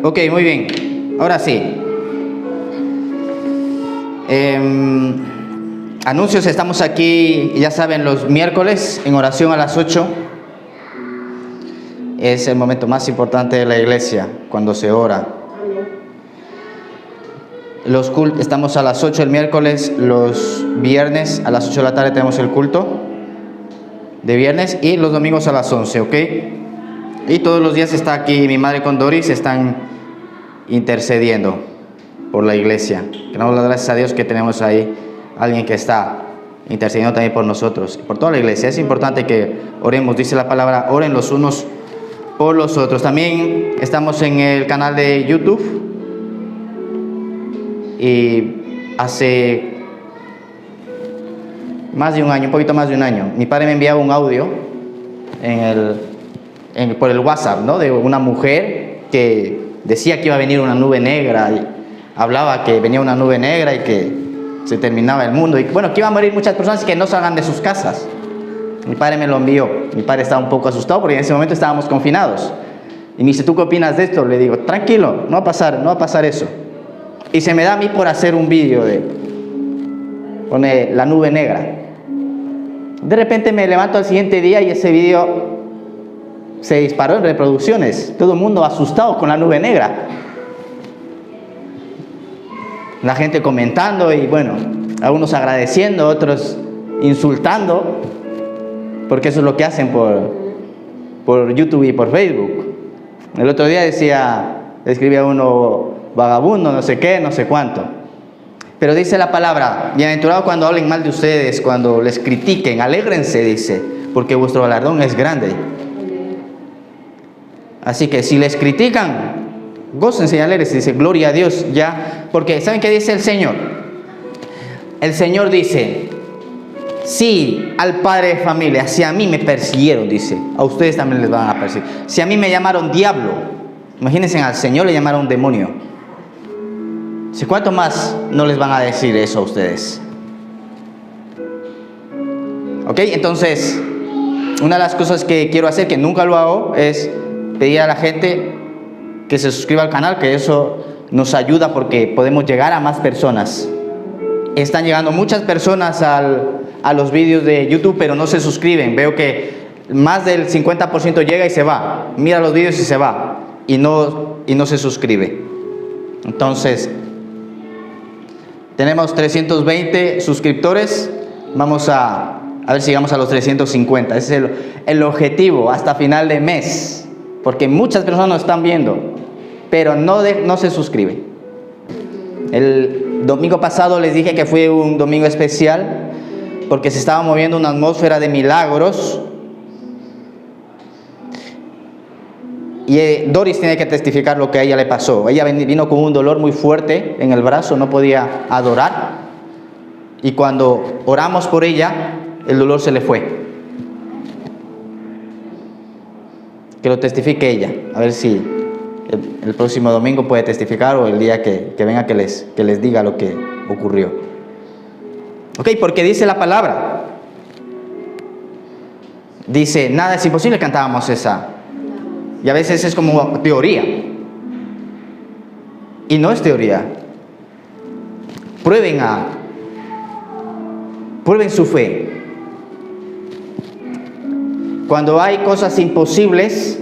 Ok, muy bien. Ahora sí. Anuncios, estamos aquí, ya saben, los miércoles en oración a las 8. Es el momento más importante de la iglesia, cuando se ora. Estamos a las 8 el miércoles, los viernes a las 8 de la tarde tenemos el culto de viernes y los domingos a las 11, ¿ok? Y todos los días está aquí mi madre con Doris, están intercediendo por la iglesia. Queremos dar gracias a Dios que tenemos ahí alguien que está intercediendo también por nosotros, por toda la iglesia. Es importante que oremos, dice la palabra, oren los unos por los otros. También estamos en el canal de YouTube y hace más de un año, un poquito más de un año, mi padre me enviaba un audio por el WhatsApp, ¿no? De una mujer que decía que iba a venir una nube negra y hablaba que venía una nube negra y que se terminaba el mundo y bueno, que iban a morir muchas personas y que no salgan de sus casas. Mi padre me lo envió. Mi padre estaba un poco asustado porque en ese momento estábamos confinados y me dice, ¿tú qué opinas de esto? Le digo, tranquilo, no va a pasar eso. Y se me da a mí por hacer un vídeo pone la nube negra. De repente me levanto al siguiente día y ese vídeo se disparó en reproducciones. Todo el mundo asustado con la nube negra. La gente comentando y bueno, algunos agradeciendo, otros insultando, porque eso es lo que hacen por YouTube y por Facebook. El otro día escribía uno, vagabundo, no sé qué, no sé cuánto. Pero dice la palabra, bienaventurado cuando hablen mal de ustedes, cuando les critiquen, alégrense, dice, porque vuestro galardón es grande. Así que si les critican, gócense y alegrense, dice, gloria a Dios, ya. Porque, ¿saben qué dice el Señor? El Señor dice, si al padre de familia, si a mí me persiguieron, dice, a ustedes también les van a perseguir. Si a mí me llamaron diablo, imagínense, al Señor le llamaron demonio. ¿Cuánto más no les van a decir eso a ustedes? Ok, entonces, una de las cosas que quiero hacer, que nunca lo hago, es pedir a la gente que se suscriba al canal, que eso nos ayuda porque podemos llegar a más personas. Están llegando muchas personas a los vídeos de YouTube, pero no se suscriben. Veo que más del 50% llega y se va. Mira los vídeos y se va. Y no se suscribe. Entonces, tenemos 320 suscriptores. Vamos a ver si llegamos a los 350. Ese es el objetivo hasta final de mes. Porque muchas personas nos están viendo, pero no se suscriben. El domingo pasado les dije que fue un domingo especial porque se estaba moviendo una atmósfera de milagros. Y Doris tiene que testificar lo que a ella le pasó. Ella vino con un dolor muy fuerte en el brazo, no podía adorar. Y cuando oramos por ella, el dolor se le fue. Que lo testifique ella, a ver si el próximo domingo puede testificar o el día que venga que les diga lo que ocurrió. Ok, porque dice la palabra. Dice, nada es imposible, cantábamos esa. Y a veces es como teoría. Y no es teoría. Prueben su fe. Cuando hay cosas imposibles,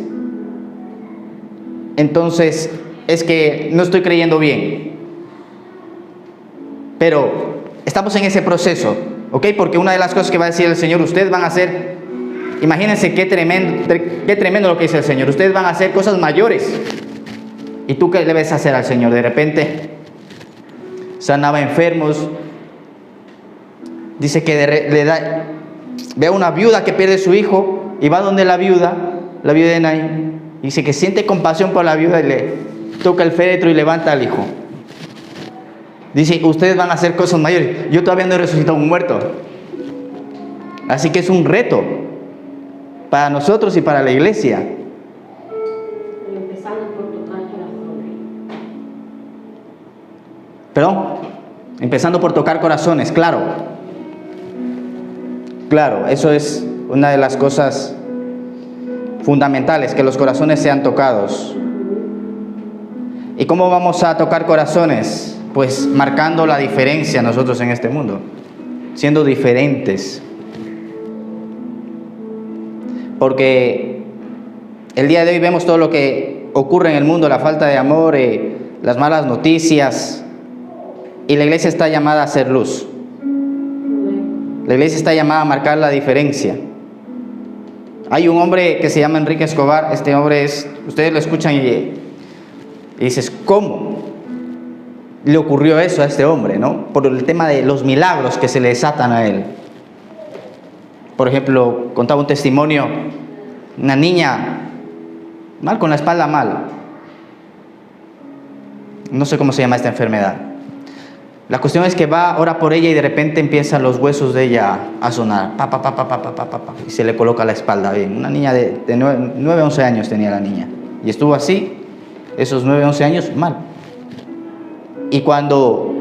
entonces es que no estoy creyendo bien. Pero estamos en ese proceso, ¿ok? Porque una de las cosas que va a decir el Señor, ustedes van a hacer, imagínense qué tremendo lo que dice el Señor, ustedes van a hacer cosas mayores. ¿Y tú qué le ves a hacer al Señor? De repente sanaba enfermos. Dice que ve a una viuda que pierde su hijo y va donde la viuda de Naín. Dice que siente compasión por la viuda y le toca el féretro y levanta al hijo. Dice, ustedes van a hacer cosas mayores. Yo todavía no he resucitado un muerto. Así que es un reto para nosotros y para la iglesia. Empezando por tocar corazones. ¿Perdón? Empezando por tocar corazones, claro. Claro, eso es una de las cosas fundamentales, que los corazones sean tocados. ¿Y cómo vamos a tocar corazones? Pues marcando la diferencia nosotros en este mundo, siendo diferentes. Porque el día de hoy vemos todo lo que ocurre en el mundo, la falta de amor, las malas noticias, y la iglesia está llamada a ser luz. La iglesia está llamada a marcar la diferencia. Hay un hombre que se llama Enrique Escobar. Este hombre ustedes lo escuchan y dices, ¿cómo le ocurrió eso a este hombre, no? Por el tema de los milagros que se le desatan a él. Por ejemplo, contaba un testimonio, una niña mal, con la espalda mal. No sé cómo se llama esta enfermedad. La cuestión es que va, ora por ella y de repente empiezan los huesos de ella a sonar. Pa, pa, pa, pa, pa, pa, pa, pa, y se le coloca la espalda bien. Una niña de 9, 11 años tenía la niña. Y estuvo así, esos 9, 11 años, mal. Y cuando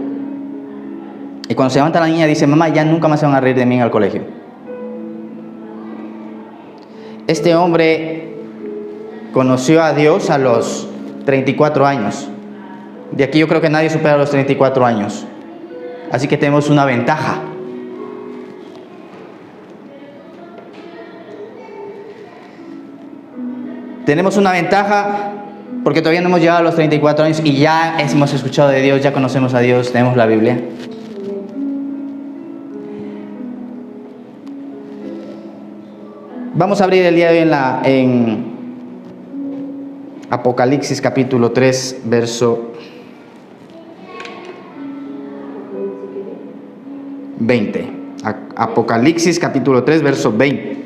se levanta la niña dice, mamá, ya nunca más se van a reír de mí en el colegio. Este hombre conoció a Dios a los 34 años. De aquí yo creo que nadie supera los 34 años. Así que tenemos una ventaja. Tenemos una ventaja porque todavía no hemos llegado a los 34 años y ya hemos escuchado de Dios, ya conocemos a Dios, tenemos la Biblia. Vamos a abrir el día de hoy en Apocalipsis capítulo 3, verso 20. Apocalipsis capítulo 3, verso 20.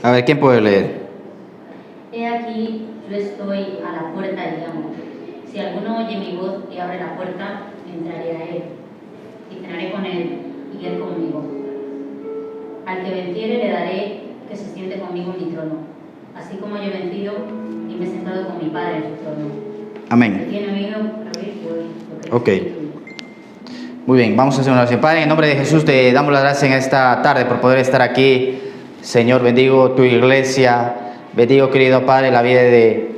A ver, ¿quién puede leer? He aquí, yo estoy a la puerta y llamo. Si alguno oye mi voz y abre la puerta, entraré a él, y cenaré con él, y él conmigo. Al que venciere le daré que se siente conmigo en mi trono, así como yo he vencido y me he sentado con mi Padre en su trono. Amén. Si tiene oído para oír, que oiga. Ok. Muy bien, vamos a hacer una oración. Padre, en el nombre de Jesús te damos las gracias en esta tarde por poder estar aquí. Señor, bendigo tu iglesia, bendigo, querido Padre, la vida de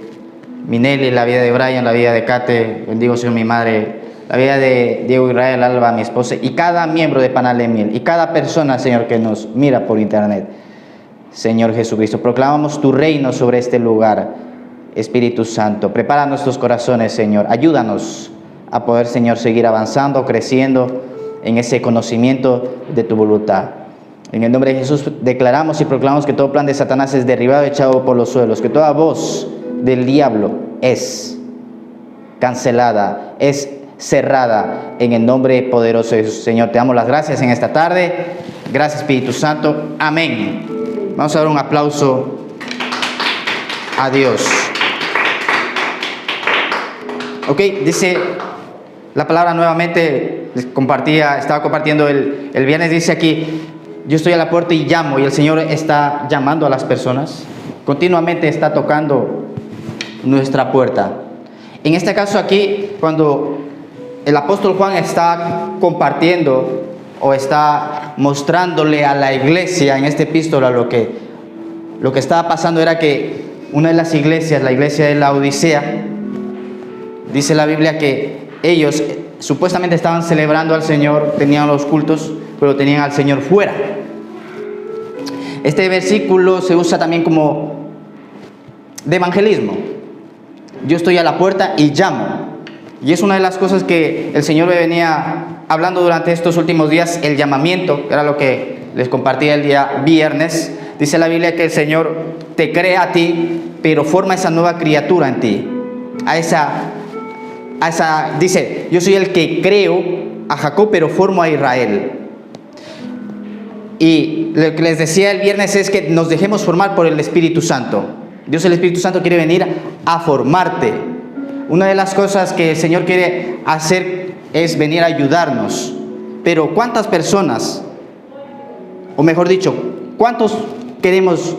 Minelli, la vida de Brian, la vida de Kate, bendigo, Señor, mi madre, la vida de Diego Israel, Alba, mi esposa, y cada miembro de Panal de Miel, y cada persona, Señor, que nos mira por internet. Señor Jesucristo, proclamamos tu reino sobre este lugar, Espíritu Santo. Prepara nuestros corazones, Señor, ayúdanos a poder, Señor, seguir avanzando, creciendo en ese conocimiento de tu voluntad. En el nombre de Jesús declaramos y proclamamos que todo plan de Satanás es derribado y echado por los suelos, que toda voz del diablo es cancelada, es cerrada en el nombre poderoso de Jesús. Señor, te damos las gracias en esta tarde. Gracias, Espíritu Santo. Amén. Vamos a dar un aplauso a Dios. Ok, dice la palabra nuevamente, estaba compartiendo el viernes, dice aquí, yo estoy a la puerta y llamo, y el Señor está llamando a las personas, continuamente está tocando nuestra puerta. En este caso aquí, cuando el apóstol Juan está compartiendo o está mostrándole a la iglesia en esta epístola lo que estaba pasando era que una de las iglesias, la iglesia de la Odisea, dice la Biblia que ellos supuestamente estaban celebrando al Señor, tenían los cultos, pero tenían al Señor fuera. Este versículo se usa también como de evangelismo. Yo estoy a la puerta y llamo. Y es una de las cosas que el Señor me venía hablando durante estos últimos días, el llamamiento, que era lo que les compartía el día viernes. Dice la Biblia que el Señor te crea a ti, pero forma esa nueva criatura en ti. Dice, yo soy el que creo a Jacob, pero formo a Israel. Y lo que les decía el viernes es que nos dejemos formar por el Espíritu Santo. Dios, el Espíritu Santo, quiere venir a formarte. Una de las cosas que el Señor quiere hacer es venir a ayudarnos. Pero ¿cuántas personas, o mejor dicho, ¿cuántos queremos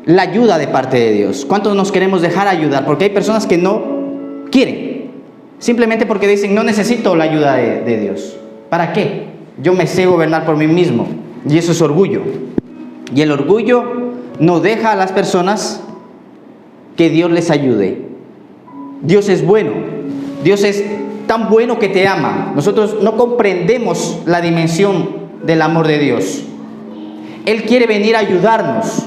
la ayuda de parte de Dios? ¿Cuántos nos queremos dejar ayudar? Porque hay personas que no quieren, simplemente porque dicen, no necesito la ayuda de Dios. ¿Para qué? Yo me sé gobernar por mí mismo. Y eso es orgullo. Y el orgullo no deja a las personas que Dios les ayude. Dios es bueno. Dios es tan bueno que te ama. Nosotros no comprendemos la dimensión del amor de Dios. Él quiere venir a ayudarnos.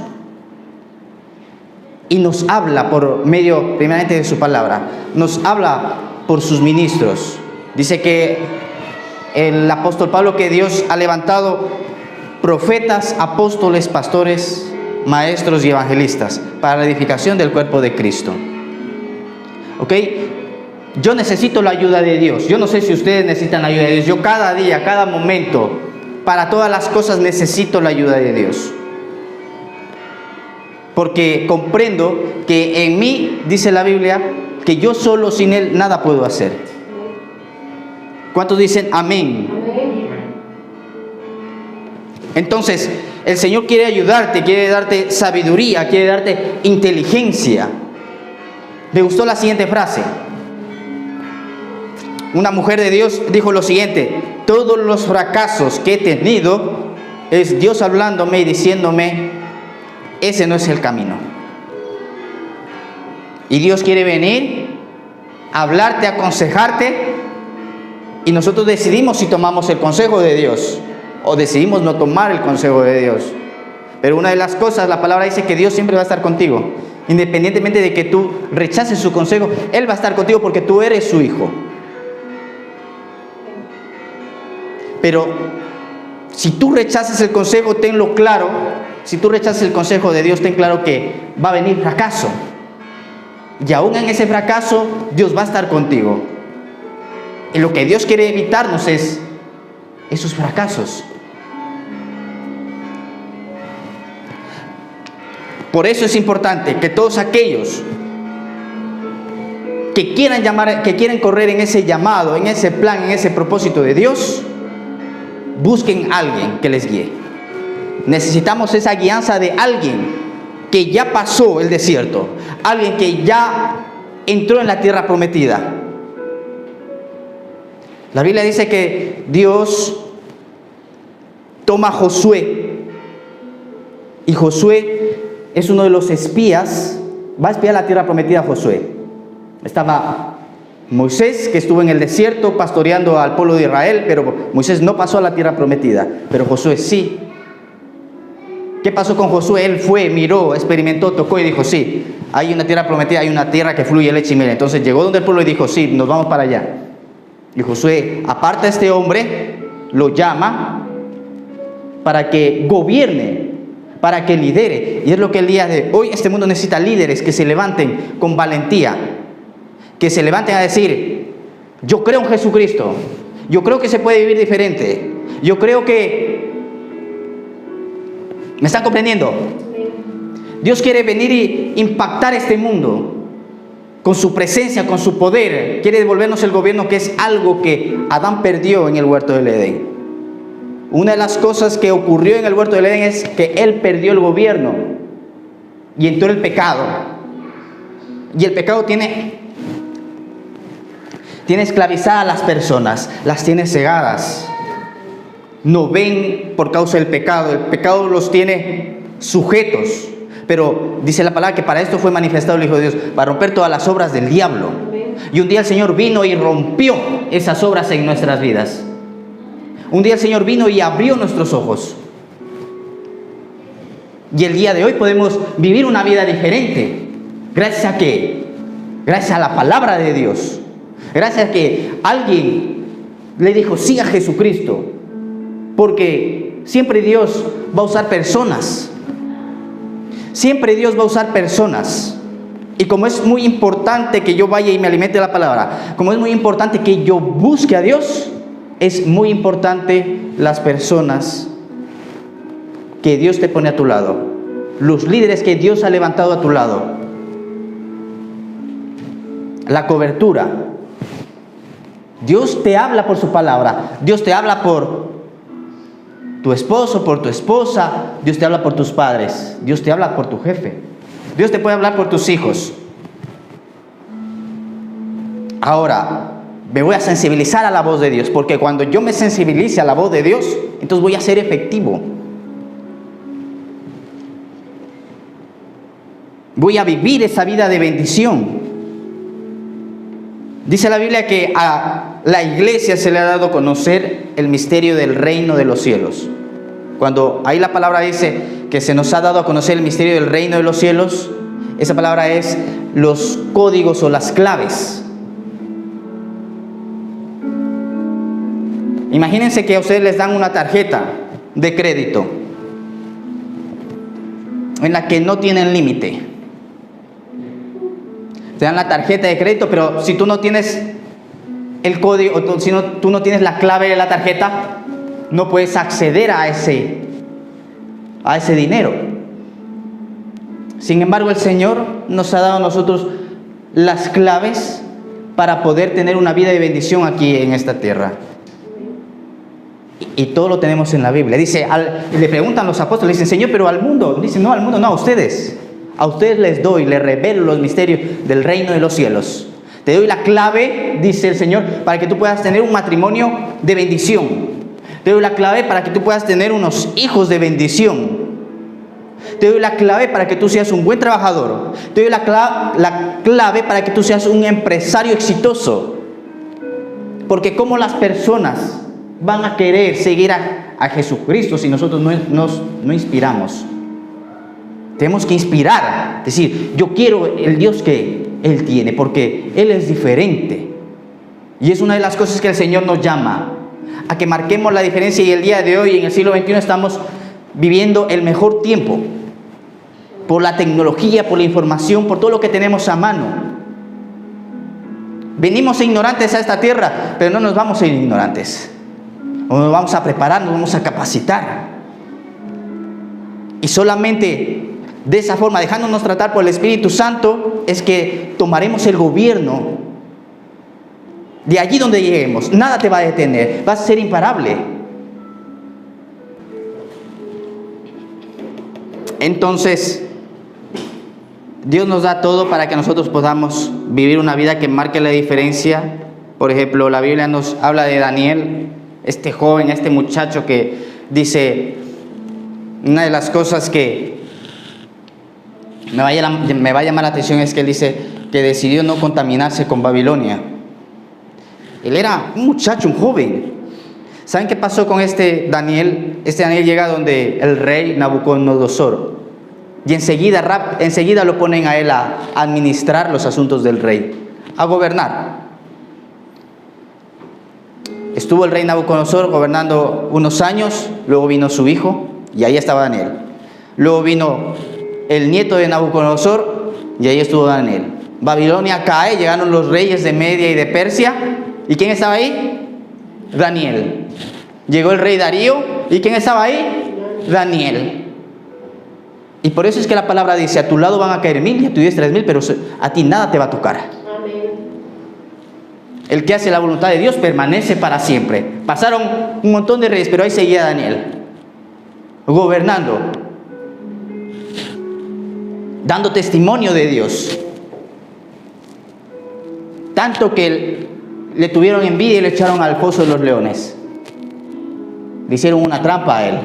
Y nos habla por medio, primeramente, de su palabra. Nos habla por sus ministros. Dice que el apóstol Pablo, que Dios ha levantado profetas, apóstoles, pastores, maestros y evangelistas para la edificación del cuerpo de Cristo. ¿Ok? Yo necesito la ayuda de Dios. Yo no sé si ustedes necesitan la ayuda de Dios. Yo cada día, cada momento, para todas las cosas necesito la ayuda de Dios. Porque comprendo que en mí, dice la Biblia, que yo solo sin Él nada puedo hacer. ¿Cuántos dicen amén? Entonces, el Señor quiere ayudarte, quiere darte sabiduría, quiere darte inteligencia. Me gustó la siguiente frase. Una mujer de Dios dijo lo siguiente: todos los fracasos que he tenido es Dios hablándome y diciéndome, ese no es el camino. Y Dios quiere venir, hablarte, aconsejarte, y nosotros decidimos si tomamos el consejo de Dios o decidimos no tomar el consejo de Dios. Pero una de las cosas, la palabra dice que Dios siempre va a estar contigo. Independientemente de que tú rechaces su consejo, Él va a estar contigo porque tú eres su hijo. Pero si tú rechazas el consejo, tenlo claro. Si tú rechazas el consejo de Dios, ten claro que va a venir fracaso. Y aún en ese fracaso, Dios va a estar contigo. Y lo que Dios quiere evitarnos es esos fracasos. Por eso es importante que todos aquellos que quieren correr en ese llamado, en ese plan, en ese propósito de Dios, busquen a alguien que les guíe. Necesitamos esa guianza de alguien que ya pasó el desierto, alguien que ya entró en la tierra prometida. La Biblia dice que Dios toma a Josué, y Josué es uno de los espías, va a espiar la tierra prometida. Josué. Estaba Moisés, que estuvo en el desierto pastoreando al pueblo de Israel, pero Moisés no pasó a la tierra prometida, pero Josué sí. ¿Qué pasó con Josué? Él fue, miró, experimentó, tocó y dijo, sí, hay una tierra prometida, hay una tierra que fluye leche y miel. Entonces llegó donde el pueblo y dijo, sí, nos vamos para allá. Y Josué aparta a este hombre, lo llama para que gobierne, para que lidere. Y es lo que el día de hoy este mundo necesita: líderes que se levanten con valentía, que se levanten a decir, yo creo en Jesucristo, yo creo que se puede vivir diferente, yo creo que... ¿Me están comprendiendo? Dios quiere venir y impactar este mundo con su presencia, con su poder. Quiere devolvernos el gobierno, que es algo que Adán perdió en el huerto del Edén. Una de las cosas que ocurrió en el huerto del Edén es que él perdió el gobierno y entró el pecado. Y el pecado tiene esclavizadas a las personas, las tiene cegadas. No ven por causa del pecado. El pecado los tiene sujetos. Pero dice la palabra que para esto fue manifestado el Hijo de Dios, para romper todas las obras del diablo. Y un día el Señor vino y rompió esas obras en nuestras vidas. Un día el Señor vino y abrió nuestros ojos. Y el día de hoy podemos vivir una vida diferente. ¿Gracias a qué? Gracias a la palabra de Dios. Gracias a que alguien le dijo sí a Jesucristo. Porque siempre Dios va a usar personas. Siempre Dios va a usar personas. Y como es muy importante que yo vaya y me alimente la palabra, como es muy importante que yo busque a Dios, es muy importante las personas que Dios te pone a tu lado, los líderes que Dios ha levantado a tu lado. La cobertura. Dios te habla por su palabra. Dios te habla por tu esposo, por tu esposa. Dios te habla por tus padres. Dios te habla por tu jefe. Dios te puede hablar por tus hijos. Ahora, me voy a sensibilizar a la voz de Dios, porque cuando yo me sensibilice a la voz de Dios, entonces voy a ser efectivo. Voy a vivir esa vida de bendición. Dice la Biblia que a la iglesia se le ha dado a conocer el misterio del reino de los cielos. Cuando ahí la palabra dice que se nos ha dado a conocer el misterio del reino de los cielos, esa palabra es los códigos o las claves. Imagínense que a ustedes les dan una tarjeta de crédito en la que no tienen límite. Te dan la tarjeta de crédito, pero si tú no tienes el código, o si tú no tienes la clave de la tarjeta, no puedes acceder a ese dinero. Sin embargo, el Señor nos ha dado a nosotros las claves para poder tener una vida de bendición aquí en esta tierra. Y todo lo tenemos en la Biblia. Dice, le preguntan los apóstoles, dicen, Señor, pero al mundo. Dicen, no, al mundo no, a ustedes. A ustedes les doy, les revelo los misterios del reino de los cielos. Te doy la clave, dice el Señor, para que tú puedas tener un matrimonio de bendición. Te doy la clave para que tú puedas tener unos hijos de bendición. Te doy la clave para que tú seas un buen trabajador. Te doy la clave para que tú seas un empresario exitoso. Porque como las personas van a querer seguir a Jesucristo si nosotros no inspiramos. Tenemos que inspirar, decir, yo quiero el Dios que Él tiene, porque Él es diferente. Y es una de las cosas que el Señor nos llama, a que marquemos la diferencia. Y el día de hoy, en el siglo XXI, estamos viviendo el mejor tiempo, por la tecnología, por la información, por todo lo que tenemos a mano. Venimos ignorantes a esta tierra, pero no nos vamos a ir ignorantes. Nos vamos a preparar, nos vamos a capacitar. Y solamente de esa forma, dejándonos tratar por el Espíritu Santo, es que tomaremos el gobierno de allí donde lleguemos. Nada te va a detener, vas a ser imparable. Entonces, Dios nos da todo para que nosotros podamos vivir una vida que marque la diferencia. Por ejemplo, la Biblia nos habla de Daniel, este joven, este muchacho que dice, una de las cosas que me va a llamar la atención es que él dice que decidió no contaminarse con Babilonia. Él era un muchacho, un joven. ¿Saben qué pasó con este Daniel? Este Daniel llega donde el rey Nabucodonosor, y enseguida lo ponen a él a administrar los asuntos del rey, a gobernar. Estuvo el rey Nabucodonosor gobernando unos años, luego vino su hijo, y ahí estaba Daniel. Luego vino el nieto de Nabucodonosor, y ahí estuvo Daniel. Babilonia cae, llegaron los reyes de Media y de Persia. ¿Y quién estaba ahí? Daniel. Llegó el rey Darío, ¿y quién estaba ahí? Daniel. Y por eso es que la palabra dice, a tu lado van a caer 1000 y a tu diestra 10.000, pero a ti nada te va a tocar. Amén. El que hace la voluntad de Dios permanece para siempre. Pasaron un montón de reyes, pero ahí seguía Daniel, gobernando, dando testimonio de Dios. Tanto que le tuvieron envidia y le echaron al foso de los leones. Le hicieron una trampa a él.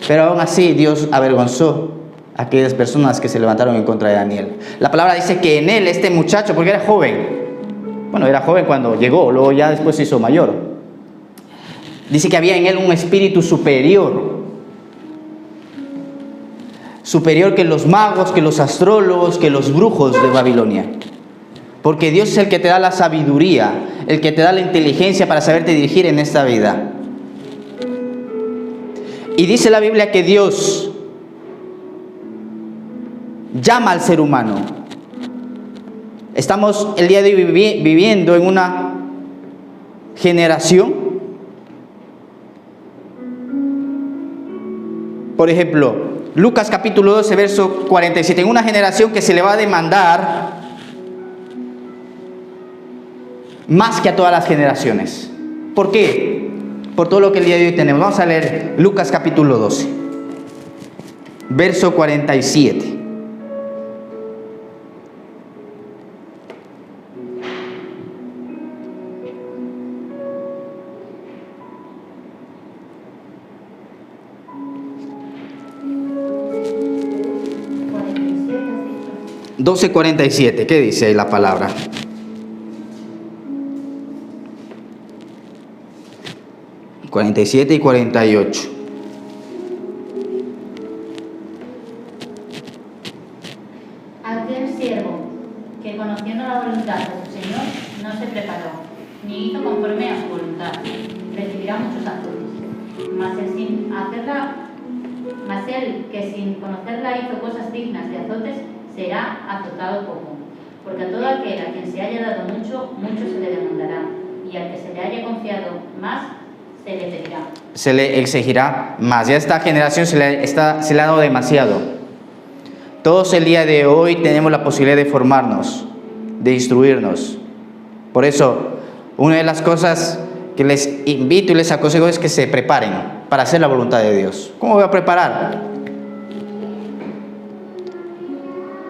Pero aún así Dios avergonzó a aquellas personas que se levantaron en contra de Daniel. La palabra dice que en él, este muchacho, porque era joven, bueno, era joven cuando llegó, luego ya después se hizo mayor, dice que había en él un espíritu superior que los magos, que los astrólogos, que los brujos de Babilonia. Porque Dios es el que te da la sabiduría, el que te da la inteligencia para saberte dirigir en esta vida. Y dice la Biblia que Dios llama al ser humano. Estamos el día de hoy viviendo en una generación, por ejemplo, Lucas capítulo 12, verso 47, en una generación que se le va a demandar más que a todas las generaciones. ¿Por qué? por todo lo que el día de hoy tenemos. Vamos a leer Lucas capítulo 12, verso 47. ¿47? 12:47, ¿qué dice ahí la palabra? ...47 y 48... Aquel siervo que conociendo la voluntad de su Señor no se preparó, ni hizo conforme a su voluntad, recibirá muchos azotes. Mas el que sin conocerla hizo cosas dignas de azotes, será azotado poco. Porque a todo aquel a quien se haya dado mucho, mucho se le demandará, y al que se le haya confiado más, se le pedirá. Se le exigirá más. Ya a esta generación se le ha dado demasiado. Todos el día de hoy tenemos la posibilidad de formarnos, de instruirnos. Por eso, una de las cosas que les invito y les aconsejo es que se preparen para hacer la voluntad de Dios. ¿Cómo voy a preparar?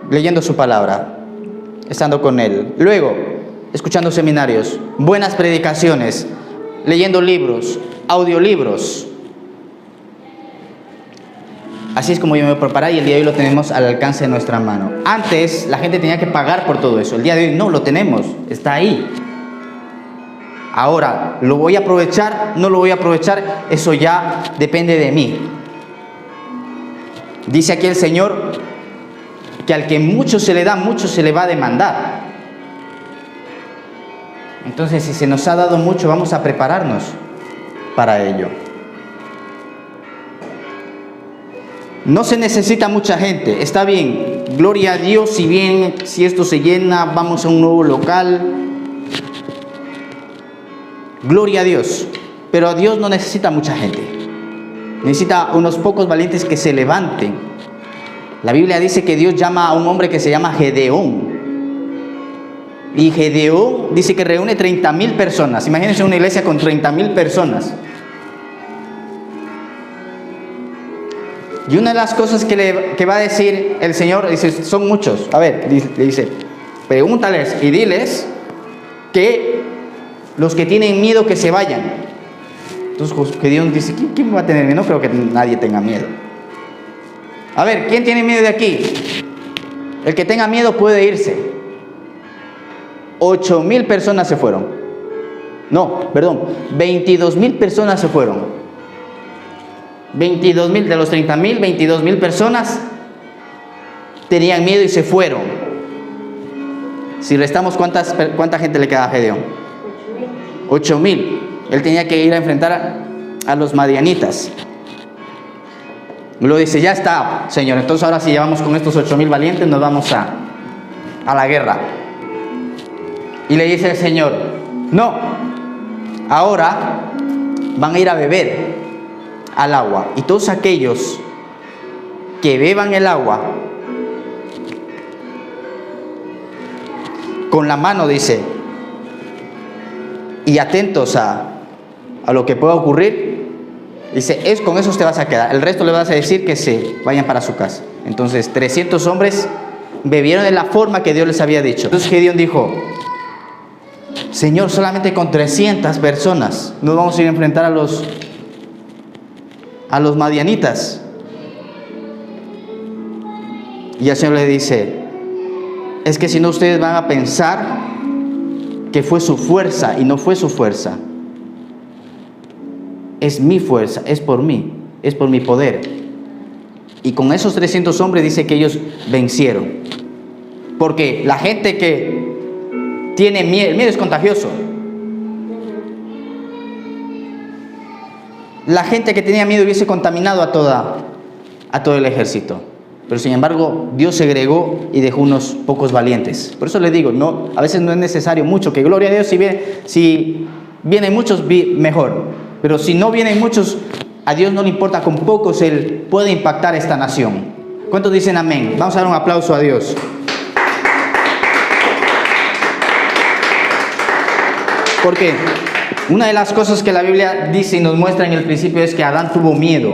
Leyendo su palabra, estando con Él. Luego, escuchando seminarios, buenas predicaciones, leyendo libros, audiolibros. Así es como yo me voy a preparar y el día de hoy lo tenemos al alcance de nuestra mano. Antes la gente tenía que pagar por todo eso. El día de hoy no lo tenemos, está ahí. Ahora, ¿lo voy a aprovechar? ¿No lo voy a aprovechar? Eso ya depende de mí. Dice aquí el Señor que al que mucho se le da, mucho se le va a demandar. Entonces, si se nos ha dado mucho, vamos a prepararnos para ello. No se necesita mucha gente, está bien, gloria a Dios, si esto se llena, vamos a un nuevo local, gloria a Dios, pero Dios no necesita mucha gente, necesita unos pocos valientes que se levanten. La Biblia dice que Dios llama a un hombre que se llama Gedeón, y Gedeón dice que reúne 30,000 personas, imagínense una iglesia con 30,000 personas. Y una de las cosas que va a decir el Señor, dice, son muchos. A ver, le dice, pregúntales y diles que los que tienen miedo que se vayan. Entonces Gedeón dice, ¿quién va a tener miedo? No creo que nadie tenga miedo. A ver, ¿quién tiene miedo de aquí? El que tenga miedo puede irse. 8,000 personas se fueron. No, perdón, 22,000 personas se fueron. 22,000 de los 30,000, 22,000 personas tenían miedo y se fueron. Si restamos, ¿cuánta gente le queda a Gedeón? 8,000. Él tenía que ir a enfrentar a los madianitas. Luego dice, ya está, Señor. Entonces ahora si llevamos con estos 8,000 valientes, nos vamos a la guerra. Y le dice el Señor, no, ahora van a ir a beber al agua, y todos aquellos que beban el agua con la mano, dice, y atentos a lo que pueda ocurrir, dice, con esos te vas a quedar, el resto le vas a decir que se vayan para su casa. Entonces 300 hombres bebieron de la forma que Dios les había dicho. Entonces Gedeón dijo, Señor, solamente con 300 personas nos vamos a ir a enfrentar a los madianitas. Y el Señor le dice, es que si no, ustedes van a pensar que fue su fuerza, y no fue su fuerza, es mi fuerza, es por mí, es por mi poder. Y con esos 300 hombres dice que ellos vencieron, porque la gente que tiene miedo, el miedo es contagioso. La gente que tenía miedo hubiese contaminado a todo el ejército. Pero sin embargo, Dios segregó y dejó unos pocos valientes. Por eso le digo, no, a veces no es necesario mucho, que gloria a Dios, si vienen muchos, mejor. Pero si no vienen muchos, a Dios no le importa, con pocos Él puede impactar esta nación. ¿Cuántos dicen amén? Vamos a dar un aplauso a Dios. ¿Por qué? Una de las cosas que la Biblia dice y nos muestra en el principio es que Adán tuvo miedo.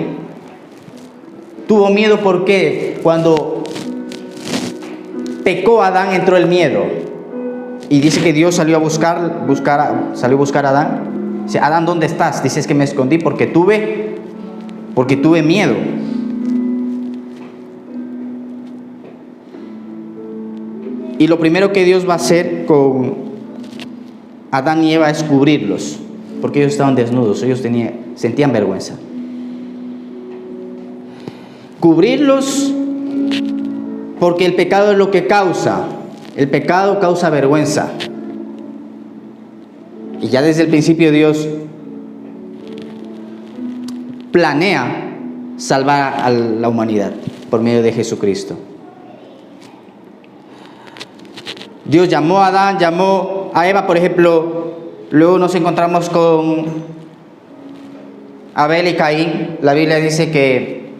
Tuvo miedo porque cuando pecó Adán entró el miedo. Y dice que Dios salió a buscar a Adán. Dice, Adán, ¿dónde estás? Dice, es que me escondí porque tuve miedo. Y lo primero que Dios va a hacer con Adán y Eva es cubrirlos, porque ellos estaban desnudos, ellos sentían vergüenza. Cubrirlos porque el pecado es lo que causa. El pecado causa vergüenza. Y ya desde el principio Dios planea salvar a la humanidad por medio de Jesucristo. Dios llamó a Adán, llamó a Eva, por ejemplo. Luego nos encontramos con Abel y Caín. La Biblia dice que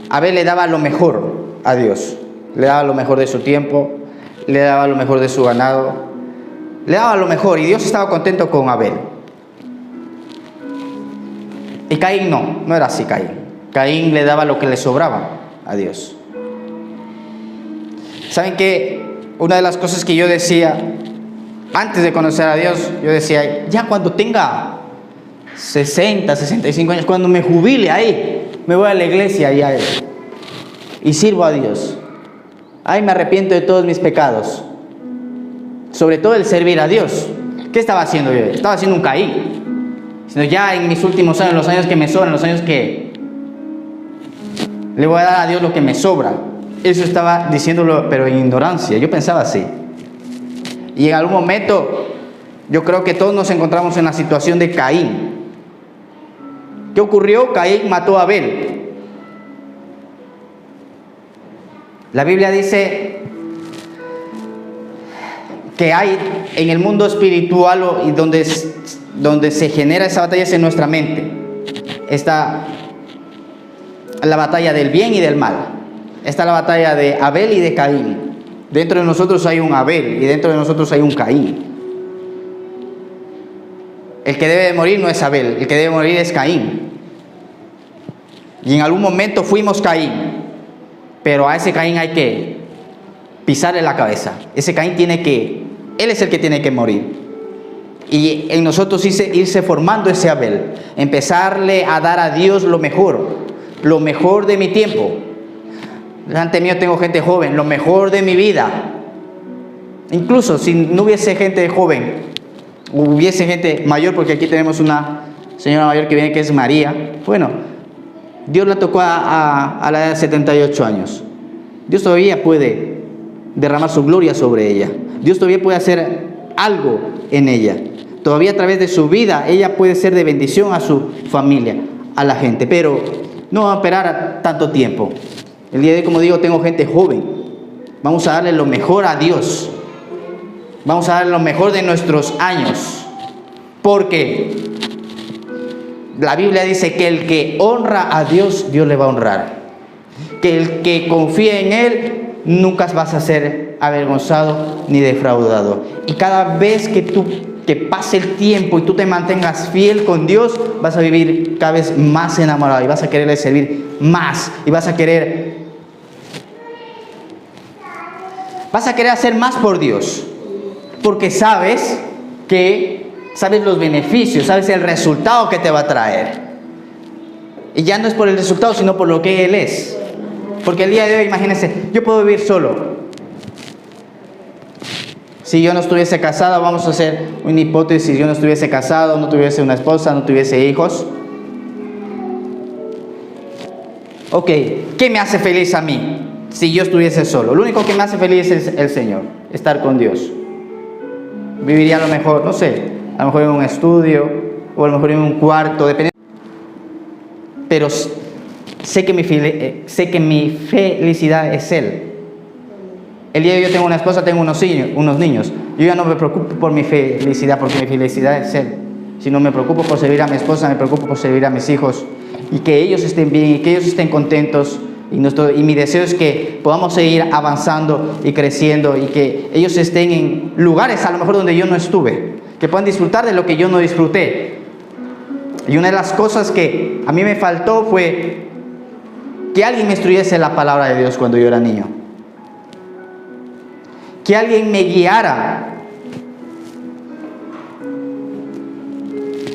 Abel le daba lo mejor a Dios. Le daba lo mejor de su tiempo, le daba lo mejor de su ganado, le daba lo mejor, y Dios estaba contento con Abel. Y Caín no era así. Caín le daba lo que le sobraba a Dios. ¿Saben qué? Una de las cosas que yo decía antes de conocer a Dios, yo decía, ya cuando tenga 60, 65 años, cuando me jubile ahí, me voy a la iglesia y sirvo a Dios. Ahí me arrepiento de todos mis pecados, sobre todo el servir a Dios. ¿Qué estaba haciendo yo? Estaba haciendo un Caín. Sino ya en mis últimos años, los años que me sobran, los años que le voy a dar a Dios lo que me sobra. Eso estaba diciéndolo, pero en ignorancia. Yo pensaba así. Y en algún momento, yo creo que todos nos encontramos en la situación de Caín. ¿Qué ocurrió? Caín mató a Abel. La Biblia dice que hay en el mundo espiritual y donde se genera esa batalla es en nuestra mente. Está la batalla del bien y del mal. Está la batalla de Abel y de Caín. Dentro de nosotros hay un Abel y dentro de nosotros hay un Caín. El que debe de morir no es Abel, el que debe morir es Caín. Y en algún momento fuimos Caín, pero a ese Caín hay que pisarle la cabeza. Ese Caín él es el que tiene que morir. Y en nosotros irse formando ese Abel, empezarle a dar a Dios lo mejor de mi tiempo. Delante mío tengo gente joven, lo mejor de mi vida. Incluso si no hubiese gente joven, hubiese gente mayor, porque aquí tenemos una señora mayor que viene, que es María. Bueno, Dios la tocó a la edad de 78 años. Dios todavía puede derramar su gloria sobre ella. Dios todavía puede hacer algo en ella. Todavía a través de su vida, ella puede ser de bendición a su familia, a la gente. Pero no va a esperar tanto tiempo. El día de hoy, como digo, tengo gente joven. Vamos a darle lo mejor a Dios. Vamos a darle lo mejor de nuestros años. Porque la Biblia dice que el que honra a Dios, Dios le va a honrar. Que el que confía en Él, nunca vas a ser avergonzado ni defraudado. Y cada vez que pase el tiempo y tú te mantengas fiel con Dios, vas a vivir cada vez más enamorado y vas a quererle servir más. Y vas a querer hacer más por Dios. Porque sabes los beneficios, sabes el resultado que te va a traer. Y ya no es por el resultado, sino por lo que Él es. Porque el día de hoy, imagínense, yo puedo vivir solo. Si yo no estuviese casado, vamos a hacer una hipótesis, si yo no estuviese casado, no tuviese una esposa, no tuviese hijos. Ok, ¿qué me hace feliz a mí si yo estuviese solo? Lo único que me hace feliz es el Señor, estar con Dios. Viviría a lo mejor, no sé, a lo mejor en un estudio o a lo mejor en un cuarto, dependiendo. Pero sé que mi felicidad es Él. El día de hoy yo tengo una esposa, tengo unos niños. Yo ya no me preocupo por mi felicidad, porque mi felicidad es Él. Sino me preocupo por servir a mi esposa, me preocupo por servir a mis hijos. Y que ellos estén bien, y que ellos estén contentos. Y mi deseo es que podamos seguir avanzando y creciendo. Y que ellos estén en lugares a lo mejor donde yo no estuve. que puedan disfrutar de lo que yo no disfruté. Y una de las cosas que a mí me faltó fue que alguien me instruyese la palabra de Dios cuando yo era niño. Que alguien me guiara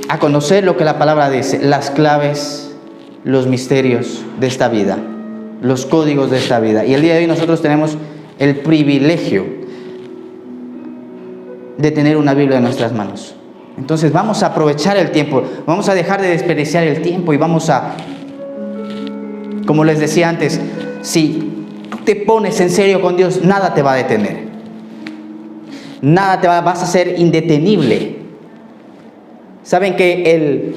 a conocer lo que la palabra dice, las claves, los misterios de esta vida, los códigos de esta vida. Y el día de hoy nosotros tenemos el privilegio de tener una Biblia en nuestras manos. Entonces vamos a aprovechar el tiempo, vamos a dejar de desperdiciar el tiempo y vamos a, como les decía antes, si tú te pones en serio con Dios, nada te va a detener. Vas a ser indetenible. Saben que el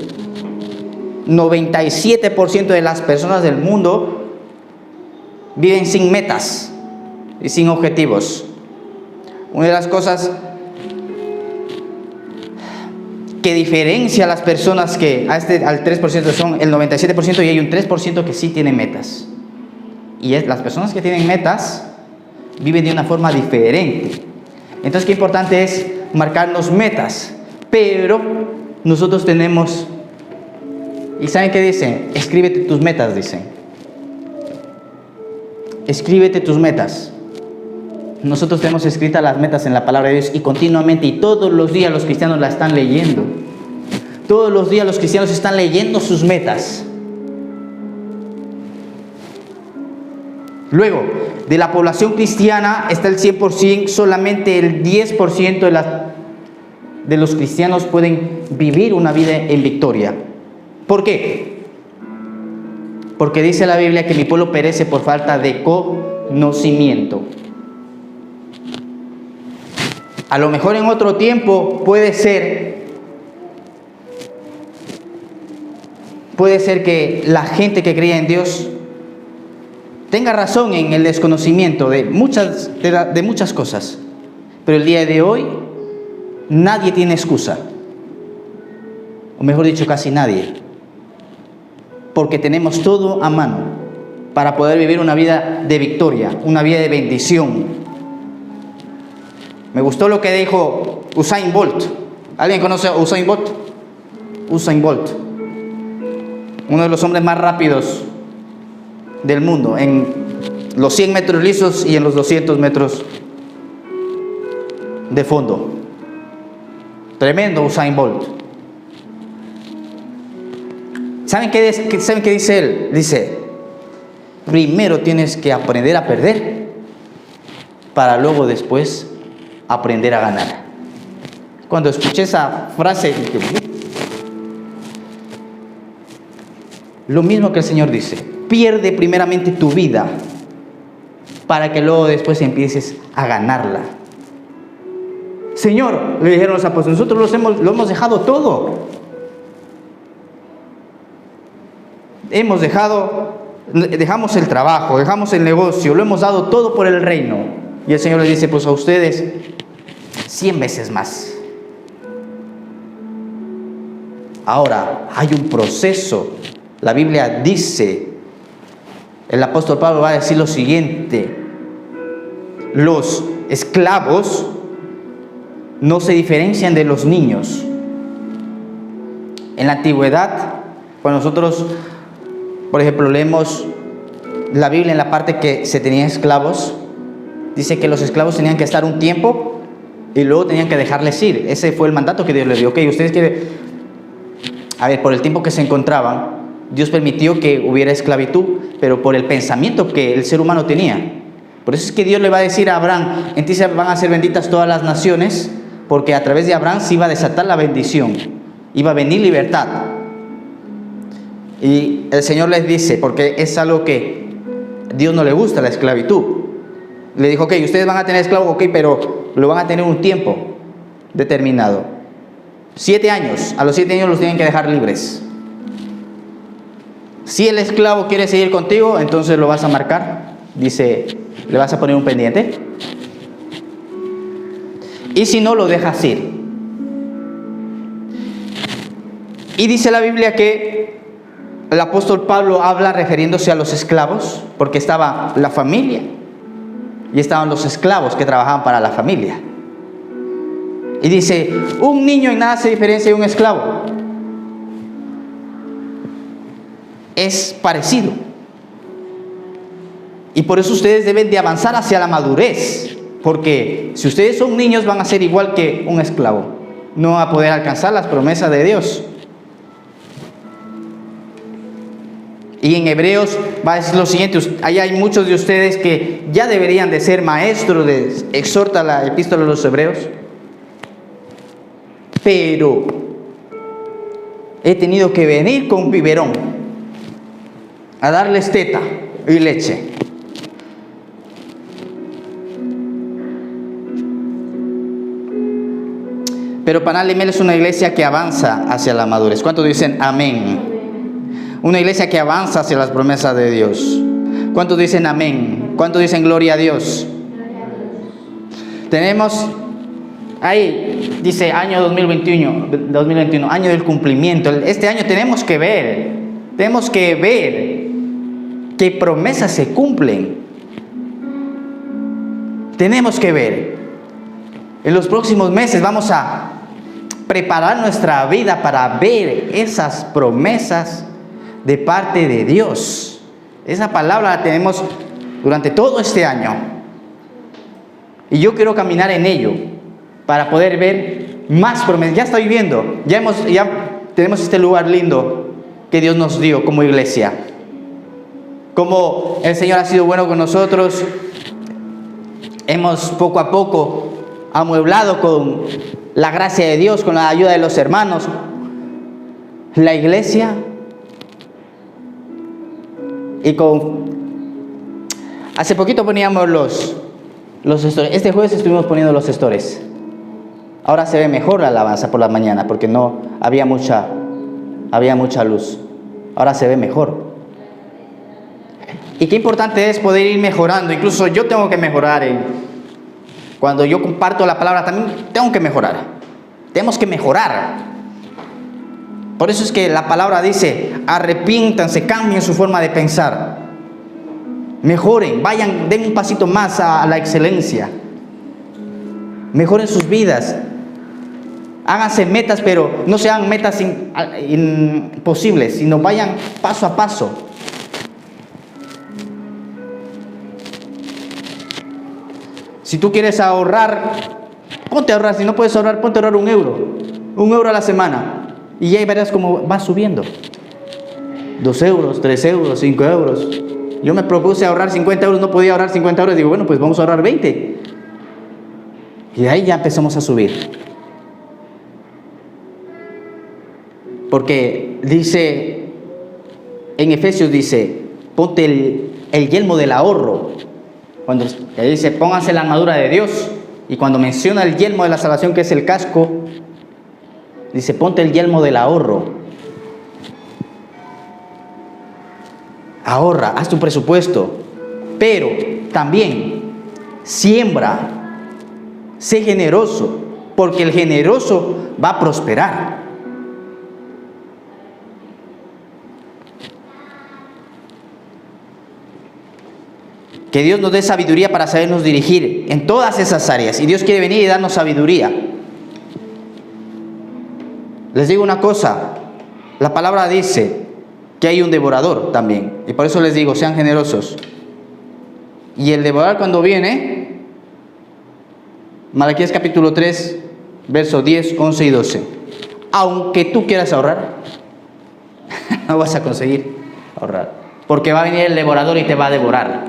97% de las personas del mundo viven sin metas y sin objetivos. Una de las cosas que diferencia a las personas que al 3% son el 97%, y hay un 3% que sí tienen metas. Y las personas que tienen metas viven de una forma diferente. Entonces, qué importante es marcarnos metas. Pero nosotros tenemos, ¿y saben qué dicen? Escríbete tus metas, dicen. Escríbete tus metas. Nosotros tenemos escritas las metas en la palabra de Dios y continuamente y todos los días los cristianos la están leyendo. Todos los días los cristianos están leyendo sus metas. Luego, de la población cristiana está el 100%, solamente el 10% de los cristianos pueden vivir una vida en victoria. ¿Por qué? Porque dice la Biblia que mi pueblo perece por falta de conocimiento. A lo mejor en otro tiempo puede ser que la gente que creía en Dios tenga razón en el desconocimiento de muchas cosas. Pero el día de hoy nadie tiene excusa. O mejor dicho, casi nadie. Porque tenemos todo a mano para poder vivir una vida de victoria, una vida de bendición. Me gustó lo que dijo Usain Bolt. ¿Alguien conoce a Usain Bolt? Usain Bolt, uno de los hombres más rápidos del mundo, en los 100 metros lisos y en los 200 metros de fondo. Tremendo Usain Bolt. ¿Saben qué dice él? Dice, primero tienes que aprender a perder para luego después aprender a ganar. Cuando escuché esa frase, lo mismo que el Señor dice, pierde primeramente tu vida para que luego después empieces a ganarla. Señor, le dijeron los apóstoles, nosotros lo hemos dejado todo. Dejamos el trabajo, dejamos el negocio, lo hemos dado todo por el reino. Y el Señor les dice, pues a ustedes 100 veces más. Ahora, hay un proceso. La Biblia dice, el apóstol Pablo va a decir lo siguiente: los esclavos no se diferencian de los niños. En la antigüedad, cuando nosotros, por ejemplo, leemos la Biblia en la parte que se tenían esclavos, dice que los esclavos tenían que estar un tiempo y luego tenían que dejarles ir. Ese fue el mandato que Dios les dio. Ok, ustedes quieren, por el tiempo que se encontraban, Dios permitió que hubiera esclavitud, pero por el pensamiento que el ser humano tenía. Por eso es que Dios le va a decir a Abraham, en ti van a ser benditas todas las naciones, porque a través de Abraham se iba a desatar la bendición, iba a venir libertad. Y el Señor les dice, porque es algo que a Dios no le gusta, la esclavitud. Le dijo, ok, ustedes van a tener esclavos, ok, pero lo van a tener un tiempo determinado. 7 años, a los 7 años los tienen que dejar libres. Si el esclavo quiere seguir contigo, entonces lo vas a marcar, dice, le vas a poner un pendiente. Y si no, lo dejas ir. Y dice la Biblia que el apóstol Pablo habla refiriéndose a los esclavos, porque estaba la familia y estaban los esclavos que trabajaban para la familia. Y dice, un niño en nada se diferencia de un esclavo. Es parecido. Y por eso ustedes deben de avanzar hacia la madurez. Porque si ustedes son niños van a ser igual que un esclavo. No van a poder alcanzar las promesas de Dios. Y en Hebreos va a decir lo siguiente, ahí hay muchos de ustedes que ya deberían de ser maestros, exhorta la epístola a los Hebreos. Pero he tenido que venir con biberón a darles teta y leche. Pero Panal es una iglesia que avanza hacia la madurez. ¿Cuántos dicen amén? Una iglesia que avanza hacia las promesas de Dios. ¿Cuántos dicen amén? ¿Cuántos dicen gloria a Dios? Tenemos ahí, dice año 2021, año del cumplimiento. Este año tenemos que ver qué promesas se cumplen. Tenemos que ver. En los próximos meses vamos a preparar nuestra vida para ver esas promesas de parte de Dios. Esa palabra la tenemos durante todo este año. Y yo quiero caminar en ello para poder ver más promesas. Ya estoy viendo, ya tenemos este lugar lindo que Dios nos dio como iglesia. Como el Señor ha sido bueno con nosotros, hemos poco a poco amueblado con la gracia de Dios, con la ayuda de los hermanos, la iglesia. Y hace poquito poníamos los stories. Este jueves estuvimos poniendo los stories. Ahora se ve mejor la alabanza por la mañana porque no había mucha luz. Ahora se ve mejor. Y qué importante es poder ir mejorando. Incluso yo tengo que mejorar. Cuando yo comparto la palabra también tengo que mejorar. Tenemos que mejorar. Por eso es que la palabra dice, arrepiéntanse, cambien su forma de pensar. Mejoren, den un pasito más a la excelencia. Mejoren sus vidas. Háganse metas, pero no sean metas imposibles, sino vayan paso a paso. Si tú quieres ahorrar, ponte a ahorrar. Si no puedes ahorrar, ponte a ahorrar €1 a la semana. Y ahí verás cómo va subiendo. 2 euros, 3 euros, 5 euros. Yo me propuse ahorrar 50 euros, no podía ahorrar 50 euros. Digo, bueno, pues vamos a ahorrar 20. Y ahí ya empezamos a subir. Porque dice, en Efesios dice, ponte el yelmo del ahorro. Cuando dice, pónganse la armadura de Dios. Y cuando menciona el yelmo de la salvación, que es el casco, dice, ponte el yelmo del ahorro. Ahorra, haz tu presupuesto. Pero también siembra. Sé generoso, porque el generoso va a prosperar. Que Dios nos dé sabiduría para sabernos dirigir en todas esas áreas. Y Dios quiere venir y darnos sabiduría. Les digo una cosa, la palabra dice que hay un devorador también. Y por eso les digo, sean generosos. Y el devorador cuando viene, Malaquías capítulo 3, versos 10, 11 y 12. Aunque tú quieras ahorrar, no vas a conseguir ahorrar. Porque va a venir el devorador y te va a devorar.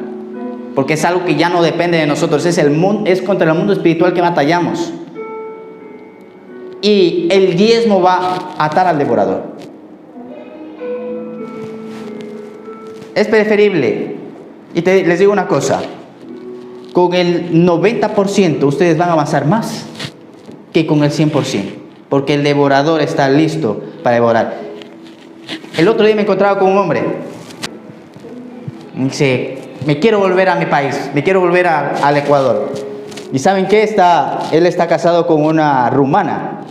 Porque es algo que ya no depende de nosotros. Es contra el mundo espiritual que batallamos. Y el diezmo va a atar al devorador. Es preferible. Y les digo una cosa. Con el 90% ustedes van a avanzar más que con el 100%. Porque el devorador está listo para devorar. El otro día me encontraba con un hombre. Dice, me quiero volver a mi país. Me quiero volver al Ecuador. ¿Y saben qué? Él está casado con una rumana.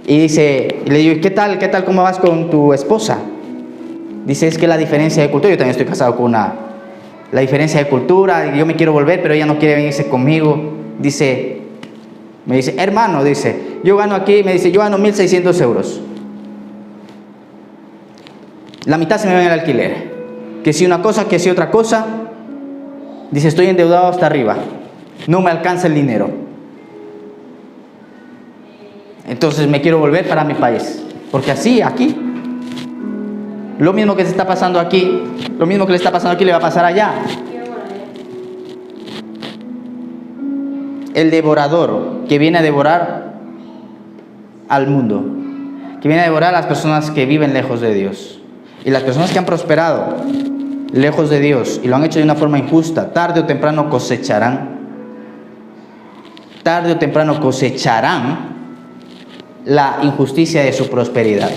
Y dice, le digo, ¿qué tal? ¿Cómo vas con tu esposa? Dice, es que la diferencia de cultura, yo también estoy casado con la diferencia de cultura, yo me quiero volver, pero ella no quiere venirse conmigo. Dice, Me dice, hermano, dice, yo gano aquí, me dice, yo gano 1.600 euros. La mitad se me va en el alquiler. Que si una cosa, que si otra cosa. Dice, estoy endeudado hasta arriba. No me alcanza el dinero. Entonces me quiero volver para mi país. Porque así, aquí, lo mismo que se está pasando aquí, lo mismo que le está pasando aquí, le va a pasar allá. El devorador que viene a devorar al mundo, que viene a devorar a las personas que viven lejos de Dios. Y las personas que han prosperado lejos de Dios y lo han hecho de una forma injusta, tarde o temprano cosecharán. Tarde o temprano cosecharán la injusticia de su prosperidad.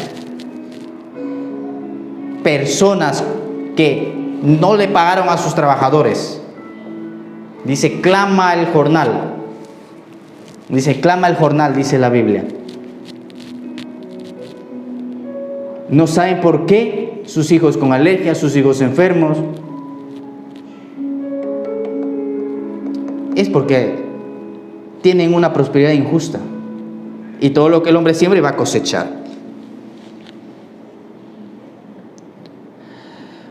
Personas que no le pagaron a sus trabajadores. Dice, clama el jornal. Dice, clama el jornal, dice la Biblia. No saben por qué sus hijos con alergia, sus hijos enfermos. Es porque tienen una prosperidad injusta. Y todo lo que el hombre siembre va a cosechar.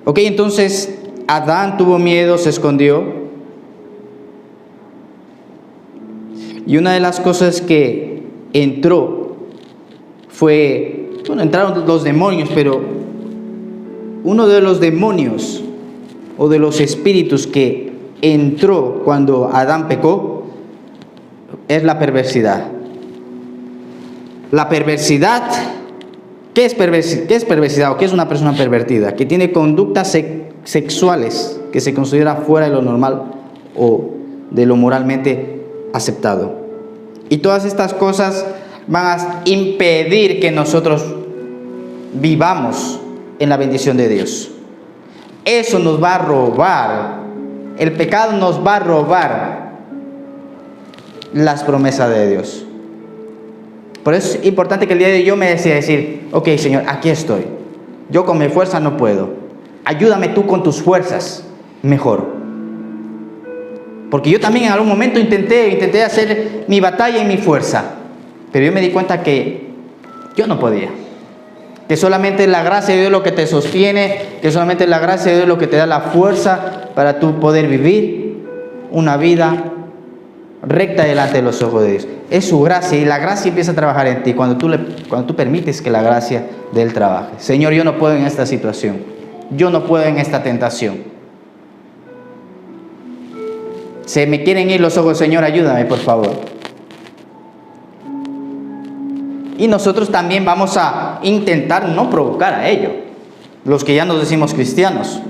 Ok, entonces Adán tuvo miedo, se escondió. Y una de las cosas que entró fue, bueno, entraron los demonios, pero uno de los demonios o de los espíritus que entró cuando Adán pecó es la perversidad. La perversidad, ¿qué es perversidad o qué es una persona pervertida? Que tiene conductas sexuales que se considera fuera de lo normal o de lo moralmente aceptado. Y todas estas cosas van a impedir que nosotros vivamos en la bendición de Dios. Eso nos va a robar. El pecado nos va a robar las promesas de Dios. Por eso es importante que el día de hoy yo me decida decir, ok, Señor, aquí estoy. Yo con mi fuerza no puedo. Ayúdame tú con tus fuerzas mejor. Porque yo también en algún momento intenté hacer mi batalla en mi fuerza. Pero yo me di cuenta que yo no podía. Que solamente la gracia de Dios es lo que te sostiene. Que solamente la gracia de Dios es lo que te da la fuerza para tú poder vivir una vida recta delante de los ojos de Dios. Es su gracia y la gracia empieza a trabajar en ti cuando tú permites que la gracia de Él trabaje. Señor, yo no puedo en esta situación. Yo no puedo en esta tentación. Se me quieren ir los ojos, Señor, ayúdame, por favor. Y nosotros también vamos a intentar no provocar a ello. Los que ya nos decimos cristianos.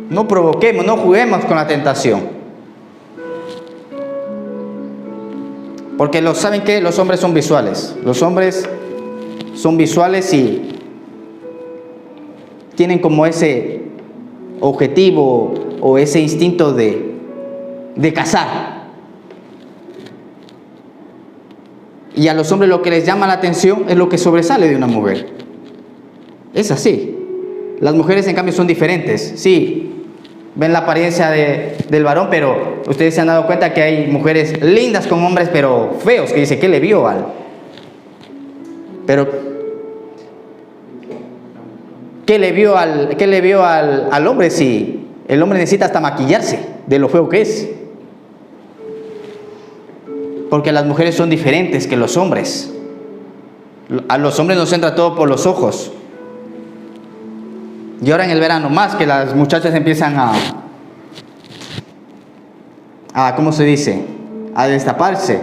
No provoquemos, no juguemos con la tentación. Porque ¿saben qué? Los hombres son visuales. Los hombres son visuales y tienen como ese objetivo o ese instinto de cazar. Y a los hombres lo que les llama la atención es lo que sobresale de una mujer. Es así. Las mujeres en cambio son diferentes. Sí, ven la apariencia del varón, pero ustedes se han dado cuenta que hay mujeres lindas con hombres pero feos, que dice, ¿qué le vio al? Pero ¿qué le vio al hombre si el hombre necesita hasta maquillarse de lo feo que es? Porque las mujeres son diferentes que los hombres. A los hombres nos entra todo por los ojos. Y ahora en el verano más que las muchachas empiezan ¿cómo se dice? A destaparse.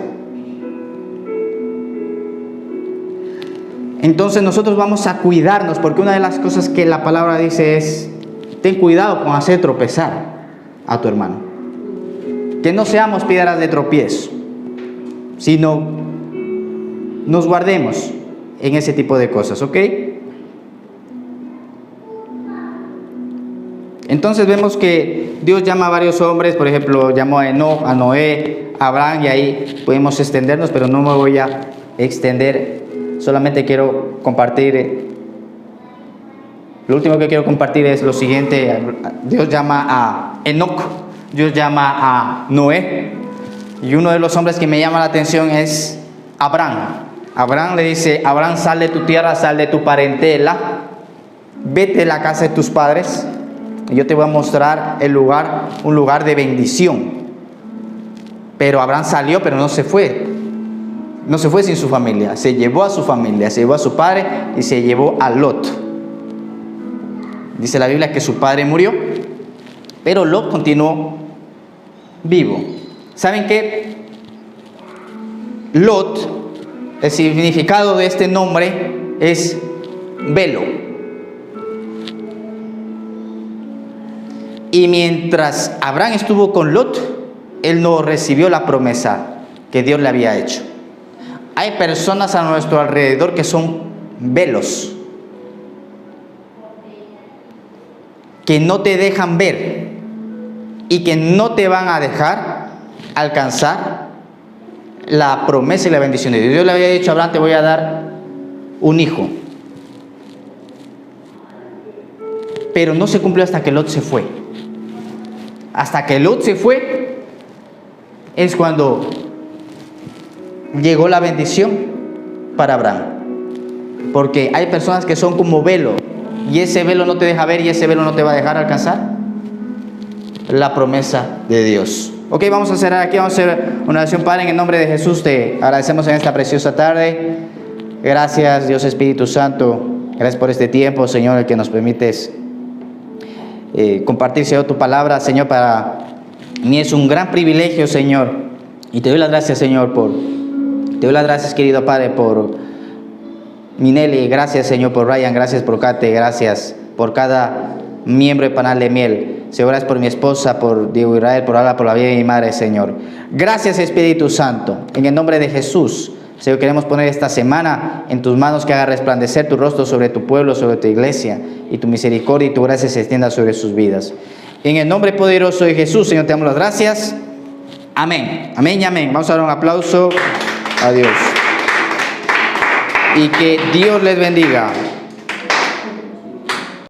Entonces nosotros vamos a cuidarnos, porque una de las cosas que la palabra dice es, ten cuidado con hacer tropezar a tu hermano. Que no seamos piedras de tropiezo, sino nos guardemos en ese tipo de cosas, ¿ok? Entonces vemos que Dios llama a varios hombres, por ejemplo, llamó a Enoc, a Noé, a Abraham, y ahí podemos extendernos, pero no me voy a extender. Solamente quiero compartir, lo último que quiero compartir es lo siguiente. Dios llama a Enoc, Dios llama a Noé, Y uno de los hombres que me llama la atención es Abraham. Abraham le dice: Abraham, sal de tu tierra, sal de tu parentela, vete de la casa de tus padres, y yo te voy a mostrar un lugar de bendición. Pero Abraham salió, pero no se fue. No se fue sin su familia. Se llevó a su familia, se llevó a su padre y se llevó a Lot. Dice la Biblia que su padre murió, pero Lot continuó vivo. ¿Saben qué? Lot, el significado de este nombre es velo. Y mientras Abraham estuvo con Lot, él no recibió la promesa que Dios le había hecho. Hay personas a nuestro alrededor que son velos, que no te dejan ver y que no te van a dejar alcanzar la promesa y la bendición de Dios. Dios le había dicho a Abraham: te voy a dar un hijo. Pero no se cumplió hasta que Lot se fue. Hasta que Lot se fue es cuando llegó la bendición para Abraham. Porque hay personas que son como velo, y ese velo no te deja ver, y ese velo no te va a dejar alcanzar la promesa de Dios. Ok, vamos a cerrar aquí, vamos a hacer una oración. Padre, en el nombre de Jesús te agradecemos en esta preciosa tarde. Gracias, Dios Espíritu Santo, gracias por este tiempo, Señor, el que nos permites compartir, Señor, tu palabra. Señor, para mí es un gran privilegio, Señor, y te doy las gracias, Señor, te doy las gracias, querido Padre, por Minelli. Gracias, Señor, por Ryan. Gracias por Kate. Gracias por cada miembro de Panal de Miel. Señor, gracias por mi esposa, por Diego Israel, por hablar por la vida de mi madre, Señor. Gracias, Espíritu Santo. En el nombre de Jesús, Señor, queremos poner esta semana en tus manos, que haga resplandecer tu rostro sobre tu pueblo, sobre tu iglesia, y tu misericordia y tu gracia se extienda sobre sus vidas. En el nombre poderoso de Jesús, Señor, te damos las gracias. Amén. Amén y amén. Vamos a dar un aplauso a Dios. Y que Dios les bendiga.